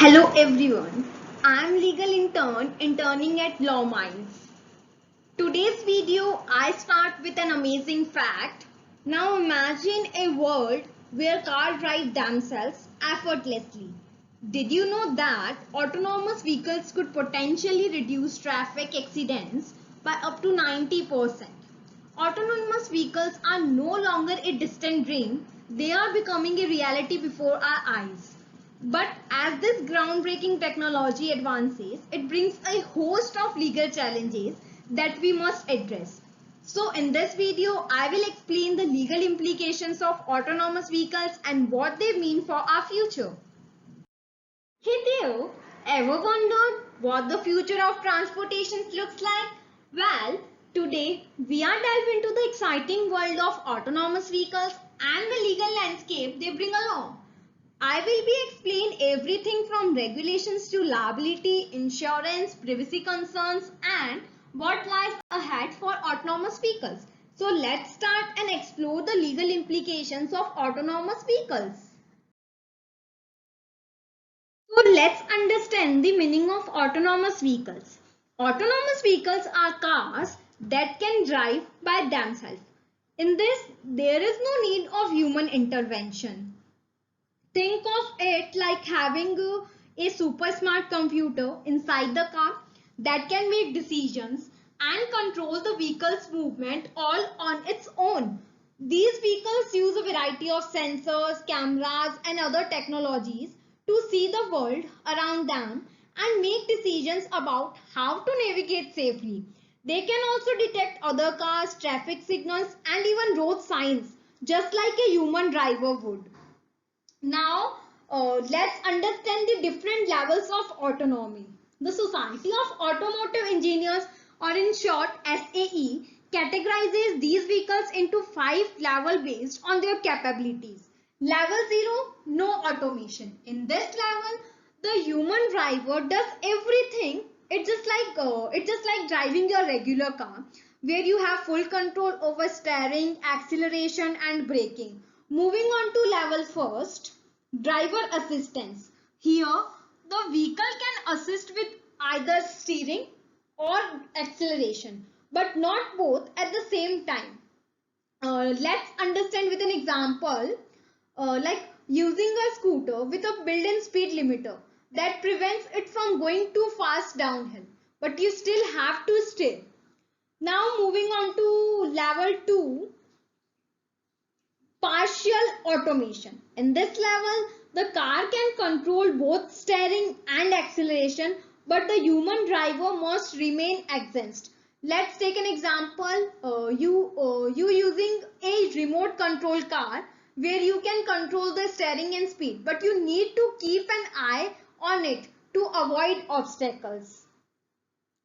Hello everyone, I am legal intern interning at Law Minds. Today's video I start with an amazing fact. Now imagine a world where cars drive themselves effortlessly. Did you know that autonomous vehicles could potentially reduce traffic accidents by up to 90%? Autonomous vehicles are no longer a distant dream, they are becoming a reality before our eyes. But as this groundbreaking technology advances, it brings a host of legal challenges that we must address. So in this video, I will explain the legal implications of autonomous vehicles and what they mean for our future. Hey there, ever wondered what the future of transportation looks like? Well, today we are delving into the exciting world of autonomous vehicles and the legal landscape they bring along. I will be explain everything from regulations to liability, insurance, privacy concerns and what lies ahead for autonomous vehicles. So let's start and explore the legal implications of autonomous vehicles. So let's understand the meaning of autonomous vehicles. Autonomous vehicles are cars that can drive by themselves. In this, there is no need of human intervention. Think of it like having a super smart computer inside the car that can make decisions and control the vehicle's movement all on its own. These vehicles use a variety of sensors, cameras and other technologies to see the world around them and make decisions about how to navigate safely. They can also detect other cars, traffic signals and even road signs just like a human driver would. Now, let's understand the different levels of autonomy. The Society of Automotive Engineers, or in short SAE, categorizes these vehicles into 5 levels based on their capabilities. Level 0, no automation. In this level, the human driver does everything. It's just like driving your regular car, where you have full control over steering, acceleration, and braking. Moving on to level first, driver assistance. Here, the vehicle can assist with either steering or acceleration, but not both at the same time. Let's understand with an example, like using a scooter with a built-in speed limiter that prevents it from going too fast downhill, but you still have to steer. Now moving on to level 2, partial automation. In this level, the car can control both steering and acceleration, but the human driver must remain exempt. Let's take an example. You using a remote control car where you can control the steering and speed, but you need to keep an eye on it to avoid obstacles.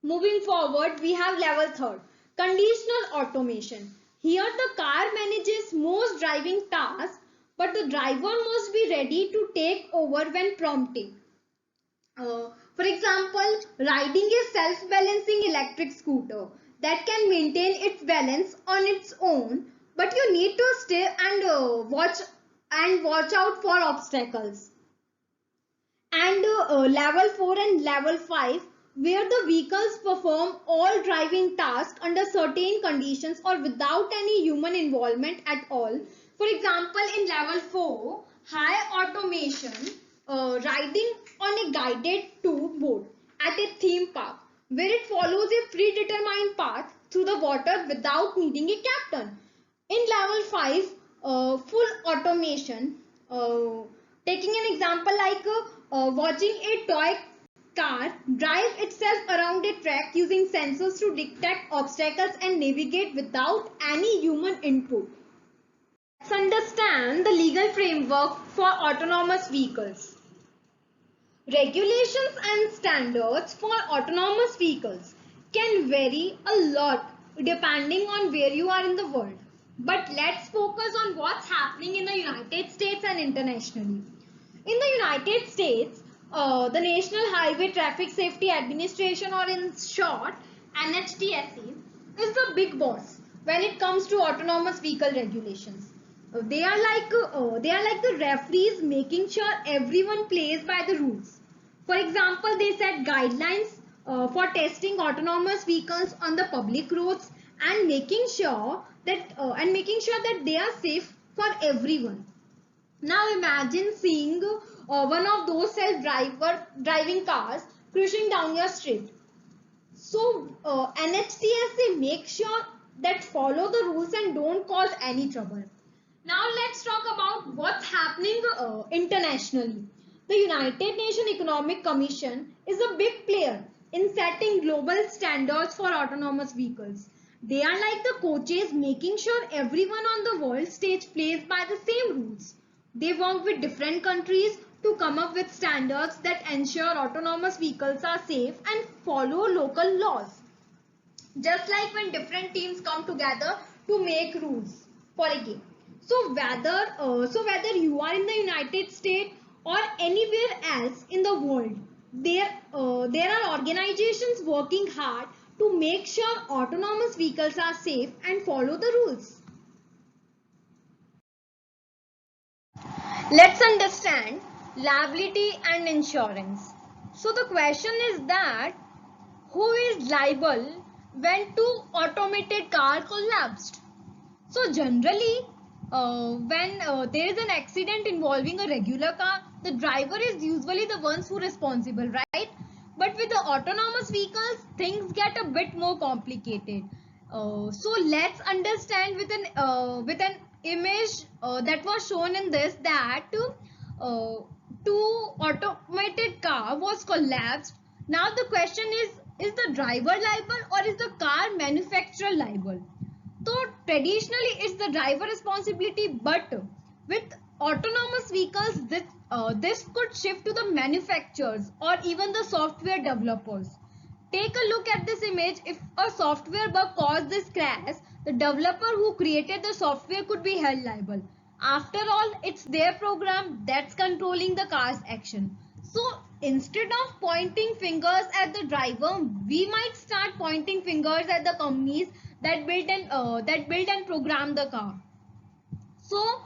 Moving forward, we have level 3, conditional automation. Here the car manages most driving tasks, but the driver must be ready to take over when prompted. For example, riding a self-balancing electric scooter that can maintain its balance on its own, but you need to steer and watch out for obstacles. And level 4 and level 5, where the vehicles perform all driving tasks under certain conditions or without any human involvement at all. For example, in level 4, high automation, riding on a guided tour boat at a theme park, where it follows a predetermined path through the water without needing a captain. In level 5, full automation, taking an example like watching a toy car drive itself around a track using sensors to detect obstacles and navigate without any human input. Let's understand the legal framework for autonomous vehicles. Regulations and standards for autonomous vehicles can vary a lot depending on where you are in the world. But let's focus on what's happening in the United States and internationally. In the United States, the National Highway Traffic Safety Administration, or in short NHTSA, is the big boss when it comes to autonomous vehicle regulations. They are like the referees, making sure everyone plays by the rules. For example, they set guidelines for testing autonomous vehicles on the public roads and making sure that they are safe for everyone. Now imagine seeing one of those self-driving cars cruising down your street. So NHTSA make sure that follow the rules and don't cause any trouble. Now let's talk about what's happening internationally. The United Nations Economic Commission is a big player in setting global standards for autonomous vehicles. They are like the coaches making sure everyone on the world stage plays by the same rules. They work with different countries to come up with standards that ensure autonomous vehicles are safe and follow local laws. Just like when different teams come together to make rules for a game. So whether you are in the United States or anywhere else in the world, there are organizations working hard to make sure autonomous vehicles are safe and follow the rules. Let's understand liability and insurance. So the question is that who is liable when two automated car collapsed? So generally, when there is an accident involving a regular car, the driver is usually the ones who are responsible, right? But with the autonomous vehicles, things get a bit more complicated. So let's understand with an image that was shown in this that uh, two automated car was collapsed. Now the question is the driver liable or is the car manufacturer liable? So traditionally it's the driver responsibility, but with autonomous vehicles this could shift to the manufacturers or even the software developers. Take a look at this image. If a software bug caused this crash, the developer who created the software could be held liable. After all, it's their program that's controlling the car's action. So instead of pointing fingers at the driver, we might start pointing fingers at the companies that build and program the car. So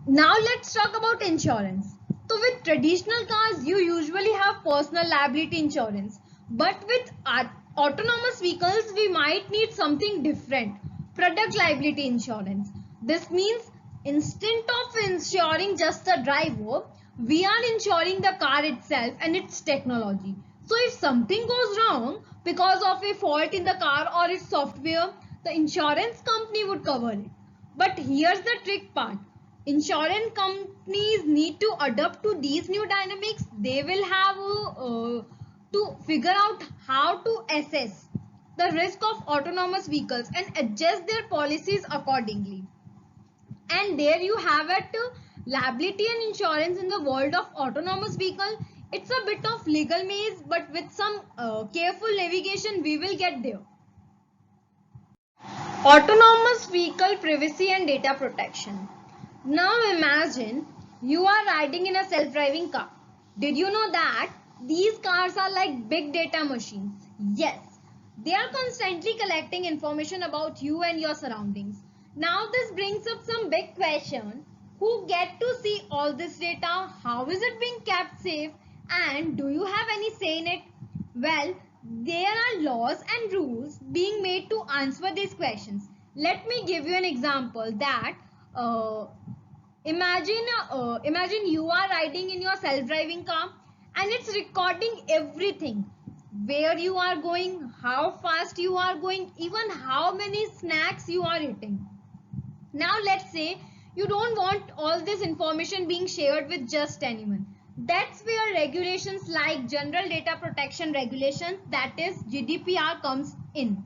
now let's talk about insurance. So with traditional cars, you usually have personal liability insurance. But with autonomous vehicles, we might need something different. Product liability insurance. This means instead of insuring just the driver, we are insuring the car itself and its technology. So if something goes wrong because of a fault in the car or its software, the insurance company would cover it. But here's the trick part. Insurance companies need to adapt to these new dynamics. They will have to figure out how to assess the risk of autonomous vehicles and adjust their policies accordingly. And there you have it, liability and insurance in the world of autonomous vehicle. It's a bit of legal maze, but with some careful navigation we will get there. Autonomous vehicle privacy and data protection. Now imagine you are riding in a self-driving car. Did you know that these cars are like big data machines? Yes, they are constantly collecting information about you and your surroundings. Now this brings up some big questions. Who get to see all this data? How is it being kept safe? And do you have any say in it? Well, there are laws and rules being made to answer these questions. Let me give you an example that uh, imagine you are riding in your self-driving car and it's recording everything, where you are going, how fast you are going, even how many snacks you are eating. Now let's say you don't want all this information being shared with just anyone. That's where regulations like General Data Protection Regulations, that is GDPR, comes in.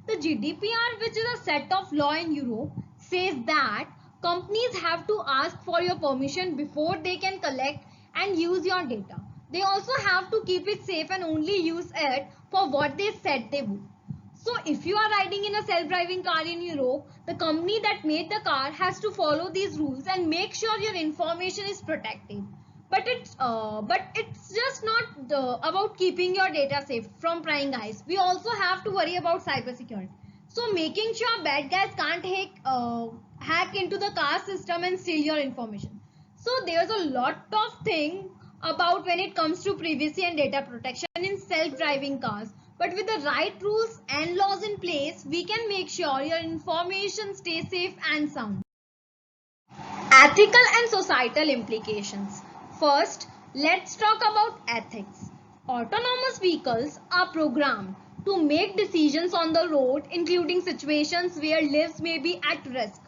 The GDPR, which is a set of law in Europe, says that companies have to ask for your permission before they can collect and use your data. They also have to keep it safe and only use it for what they said they would. So if you are riding in a self-driving car in Europe, the company that made the car has to follow these rules and make sure your information is protected. But it's just not about keeping your data safe from prying eyes. We also have to worry about cybersecurity. So making sure bad guys can't hack into the car system and steal your information. So there's a lot of thing about when it comes to privacy and data protection in self-driving cars. But with the right rules and laws in place, we can make sure your information stays safe and sound. Ethical and societal implications. First, let's talk about ethics. Autonomous vehicles are programmed to make decisions on the road, including situations where lives may be at risk.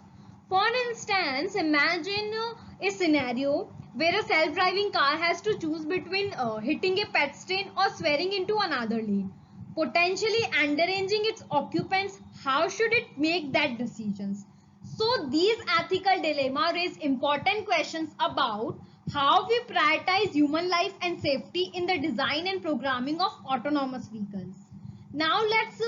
For instance, imagine a scenario where a self-driving car has to choose between hitting a pedestrian or swerving into another lane, potentially endangering its occupants. How should it make that decisions? So these ethical dilemma raise important questions about how we prioritize human life and safety in the design and programming of autonomous vehicles. Now let's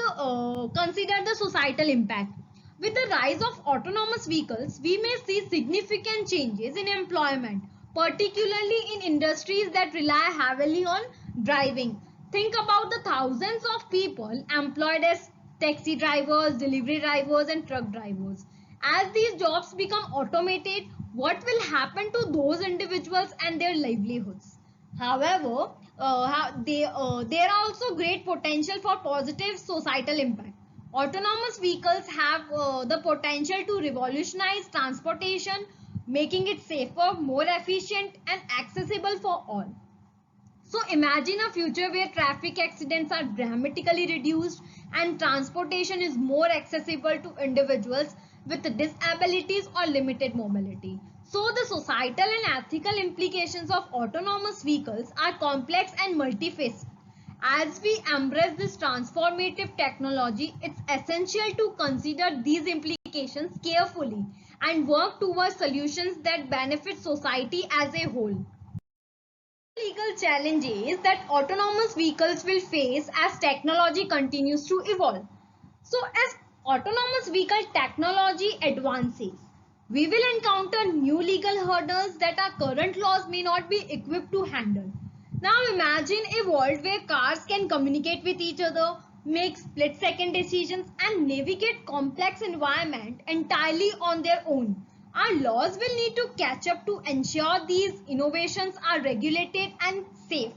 consider the societal impact. With the rise of autonomous vehicles, we may see significant changes in employment, particularly in industries that rely heavily on driving. Think about the thousands of people employed as taxi drivers, delivery drivers, and truck drivers. As these jobs become automated, what will happen to those individuals and their livelihoods? However, there are also great potential for positive societal impact. Autonomous vehicles have the potential to revolutionize transportation, making it safer, more efficient, and accessible for all. So imagine a future where traffic accidents are dramatically reduced and transportation is more accessible to individuals with disabilities or limited mobility. So the societal and ethical implications of autonomous vehicles are complex and multifaceted. As we embrace this transformative technology, it's essential to consider these implications carefully and work towards solutions that benefit society as a whole. Legal challenges that autonomous vehicles will face as technology continues to evolve. So, as autonomous vehicle technology advances, we will encounter new legal hurdles that our current laws may not be equipped to handle. Now, imagine a world where cars can communicate with each other, make split-second decisions, and navigate complex environment entirely on their own. Our laws will need to catch up to ensure these innovations are regulated and safe.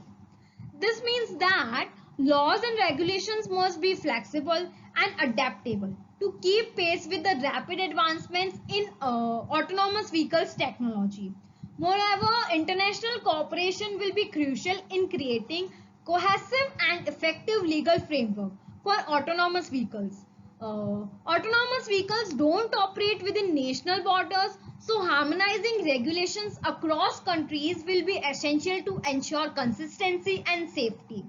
This means that laws and regulations must be flexible and adaptable to keep pace with the rapid advancements in autonomous vehicles technology. Moreover, international cooperation will be crucial in creating cohesive and effective legal framework for autonomous vehicles. Autonomous vehicles don't operate within national borders, so harmonizing regulations across countries will be essential to ensure consistency and safety.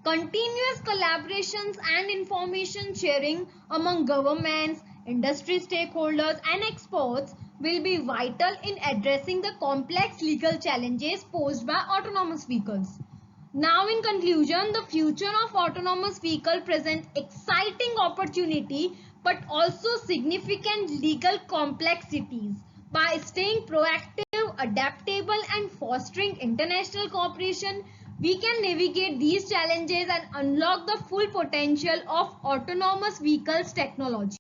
Continuous collaborations and information sharing among governments, industry stakeholders, and experts will be vital in addressing the complex legal challenges posed by autonomous vehicles. Now, in conclusion, the future of autonomous vehicle presents exciting opportunity but also significant legal complexities. By staying proactive, adaptable, and fostering international cooperation, we can navigate these challenges and unlock the full potential of autonomous vehicles technology.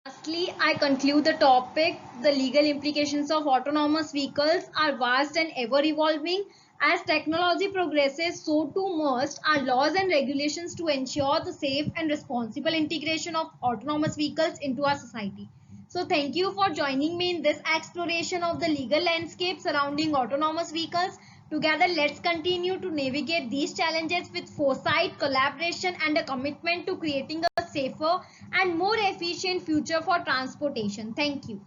Lastly, I conclude the topic. The legal implications of autonomous vehicles are vast and ever evolving. As technology progresses, so too must our laws and regulations to ensure the safe and responsible integration of autonomous vehicles into our society. So thank you for joining me in this exploration of the legal landscape surrounding autonomous vehicles. Together, let's continue to navigate these challenges with foresight, collaboration, and a commitment to creating a safer and more efficient future for transportation. Thank you.